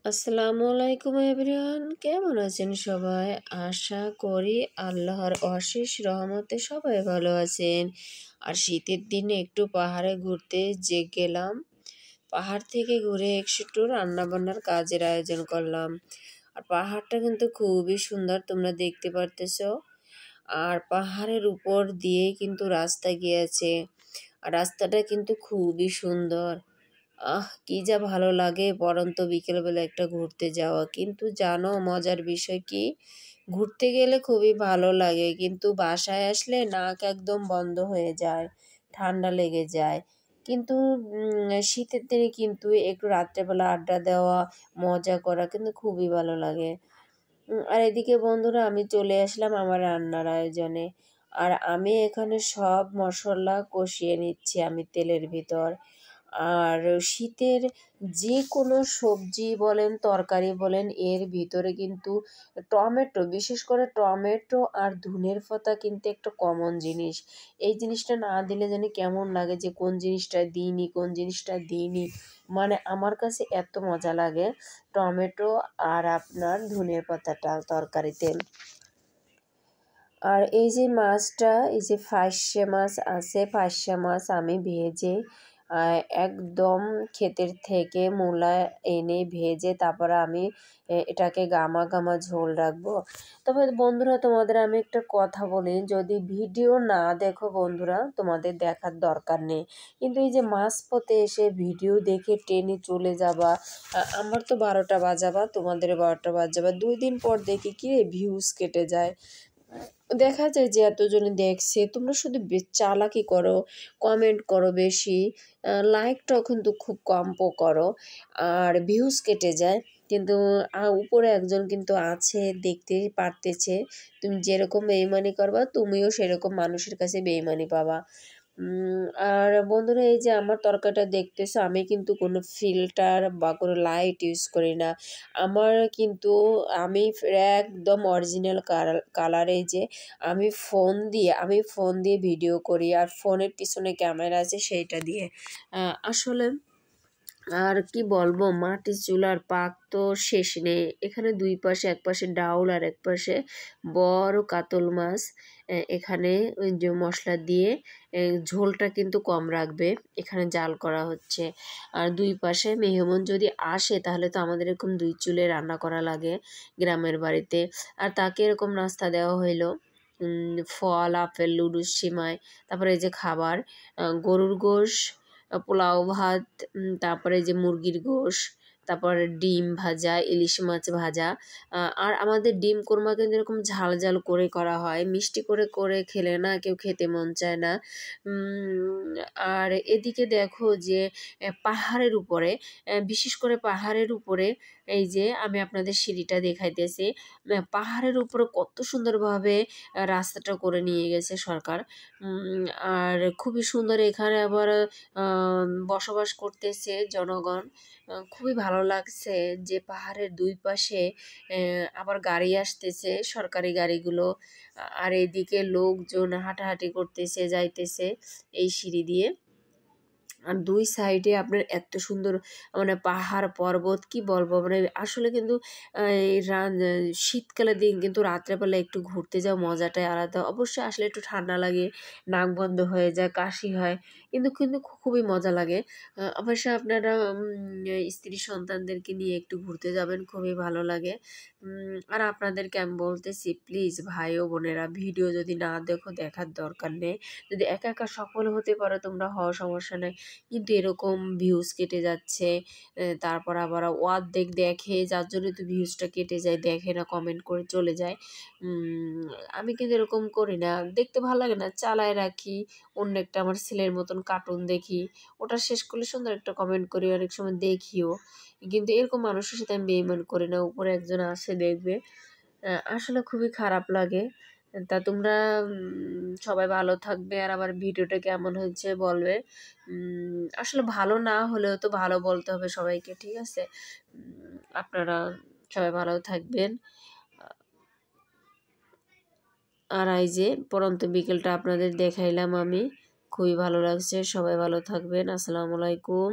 আসসালামু আলাইকুম এভরিওয়ান, কেমন আছেন সবাই? আশা করি আল্লাহর অশেষ রহমতে সবাই ভালো আছেন। আর শীতের দিনে একটু পাহাড়ে ঘুরতে গেলাম। পাহাড় থেকে ঘুরে একটু রান্নাবান্নার কাজের আয়োজন করলাম। আর পাহাড়টা কিন্তু খুবই সুন্দর, তোমরা দেখতে পারতেছো। আর পাহাড়ের উপর দিয়ে কিন্তু রাস্তা গিয়েছে। আর রাস্তাটা কিন্তু খুবই সুন্দর। কি যা ভালো লাগে পড়ন্ত বিকেলবেলা একটা ঘুরতে যাওয়া। কিন্তু জানো মজার বিষয় কি, ঘুরতে গেলে খুবই ভালো লাগে, কিন্তু বাসায় আসলে নাক একদম বন্ধ হয়ে যায়, ঠান্ডা লেগে যায়। কিন্তু শীতের দিনে কিন্তু একটু রাত্রেবেলা আড্ডা দেওয়া, মজা করা কিন্তু খুবই ভালো লাগে। আর এদিকে বন্ধুরা, আমি চলে আসলাম আমার রান্নার আয়োজনে। আর আমি এখানে সব মশলা কষিয়ে নিচ্ছি আমি তেলের ভিতর। আর শীতের যে কোনো সবজি বলেন, তরকারি বলেন, এর ভিতরে কিন্তু টমেটো, বিশেষ করে টমেটো আর ধনের পাতা কিন্তু একটা কমন জিনিস। এই জিনিসটা না দিলে জানি কেমন লাগে, যে কোন জিনিসটা দিইনি কোন জিনিসটা দিইনি। মানে আমার কাছে এত মজা লাগে টমেটো আর আপনার ধনের পাতাটা তরকারিতে। আর এই যে মাছটা, এই যে ফাইসা মাছ আছে, ফাইসা মাছ আমি ভেজে একদম ক্ষেতের থেকে মূলা এনে ভেজে তারপরে আমি এটাকে গামা গামা ঝোল রাখবো। তবে বন্ধুরা, তোমাদের আমি একটা কথা বলি, যদি ভিডিও না দেখো বন্ধুরা, তোমাদের দেখার দরকার নেই। কিন্তু এই যে মাঝপথে এসে ভিডিও দেখে টেনে চলে যাবা, আমার তো 12টা বাজাবা, তোমাদের 12টা বাজাবা, 2 দিন পর দেখি কি ভিউজ কেটে যায়। দেখা যায় যে এতজনে দেখছে, তোমরা শুধু চালাকি করো, কমেন্ট করো বেশি, লাইকটাও কিন্তু খুব কম করো, আর ভিউজ কেটে যায়। কিন্তু উপরে একজন কিন্তু আছে, দেখতে পারতেছে। তুমি যেরকম বেইমানি করবা, তুমিও সেরকম মানুষের কাছে বেইমানি পাবা। আর বন্ধুরা, এই যে আমার তরকারিটা দেখতেছো, আমি কিন্তু কোনো ফিল্টার বা কোনো লাইট ইউজ করি না। আমার কিন্তু আমি একদম অরিজিনাল কালারে, যে আমি ফোন দিয়ে ভিডিও করি, আর ফোনের পিছনে ক্যামেরা আছে সেইটা দিয়ে। আসলে আর কি বলবো, মাটির চুলার পাক তো শেষ নেই। এখানে দুই পাশে, এক পাশে ডাউল আর এক পাশে বড় কাতল মাছ। এখানে ওই যে মশলা দিয়ে ঝোলটা কিন্তু কম রাখবে, এখানে জাল করা হচ্ছে। আর দুই পাশে মেহমান যদি আসে, তাহলে তো আমাদের এরকম 2 চুলে রান্না করা লাগে গ্রামের বাড়িতে। আর তাকে এরকম নাস্তা দেওয়া হইলো, ফল, আপেল, লুডুস, সিমাই। তারপরে এই যে খাবার, গরুর গোশ, পোলাও ভাত, তারপরে যে মুরগির গোশ, তারপরে ডিম ভাজা, ইলিশ মাছ ভাজা। আর আমাদের ডিম কোরমা কিন্তু এরকম ঝাল ঝাল করে করা হয়, মিষ্টি করে করে খেলে না কেউ খেতে মন চায় না। আর এদিকে দেখো যে পাহাড়ের উপরে, বিশেষ করে পাহাড়ের উপরে, এই যে আমি আপনাদের সিঁড়িটা দেখাইতেছি, পাহাড়ের উপরে কত সুন্দরভাবে রাস্তাটা করে নিয়ে গেছে সরকার। আর খুবই সুন্দর, এখানে আবার বসবাস করতেছে জনগণ। খুবই ভালো লাগছে যে পাহাড়ের দুই পাশে আবার গাড়ি আসতেছে, সরকারি গাড়িগুলো। আর এদিকে লোকজন হাঁটাহাঁটি করতেছে, যাইতেছে এই সিঁড়ি দিয়ে। আর দুই সাইডে আপনার এত সুন্দর, মানে পাহাড় পর্বত, কি বলবো, মানে আসলে কিন্তু শীতকালের দিন কিন্তু রাত্রেবেলা একটু ঘুরতে যাও, মজাটাই আলাদা। অবশ্যই আসলে একটু ঠান্ডা লাগে, নাক বন্ধ হয়ে যায়, কাশি হয়, কিন্তু কিন্তু খুবই মজা লাগে। অবশ্যই আপনারা স্ত্রী সন্তানদেরকে নিয়ে একটু ঘুরতে যাবেন, খুবই ভালো লাগে। আর আপনাদেরকে আমি বলতেছি, প্লিজ ভাই ও বোনেরা, ভিডিও যদি না দেখো, দেখার দরকার নেই। যদি একা একা সফল হতে পারো তোমরা, হওয়া সমস্যা নেই। কিন্তু এরকম ভিউজ কেটে যাচ্ছে, তারপর আবার অর্ধেক দেখে, যার জন্য তো ভিউজটা কেটে যায়, দেখে না, কমেন্ট করে চলে যায়। আমি কিন্তু এরকম করি না, দেখতে ভালো লাগে না, চালায় রাখি। অন্য একটা আমার ছেলের মতন কার্টুন দেখি, ওটা শেষ করলে সুন্দর একটা কমেন্ট করি, অনেক সময় দেখিও। কিন্তু এরকম মানুষের সাথে আমি বেইমান করি না। উপরে একজন আসে দেখবে, আসলে খুবই খারাপ লাগে। তা তোমরা সবাই ভালো থাকবে, আর আমার ভিডিওটা কেমন হয়েছে বলবে। আসলে ভালো না হলেও তো ভালো বলতে হবে সবাইকে, ঠিক আছে? আপনারা সবাই ভালো থাকবেন। আর এই যে পড়ন্ত বিকেলটা আপনাদের দেখাইলাম আমি, খুবই ভালো লাগছে। সবাই ভালো থাকবেন। আসসালামু আলাইকুম।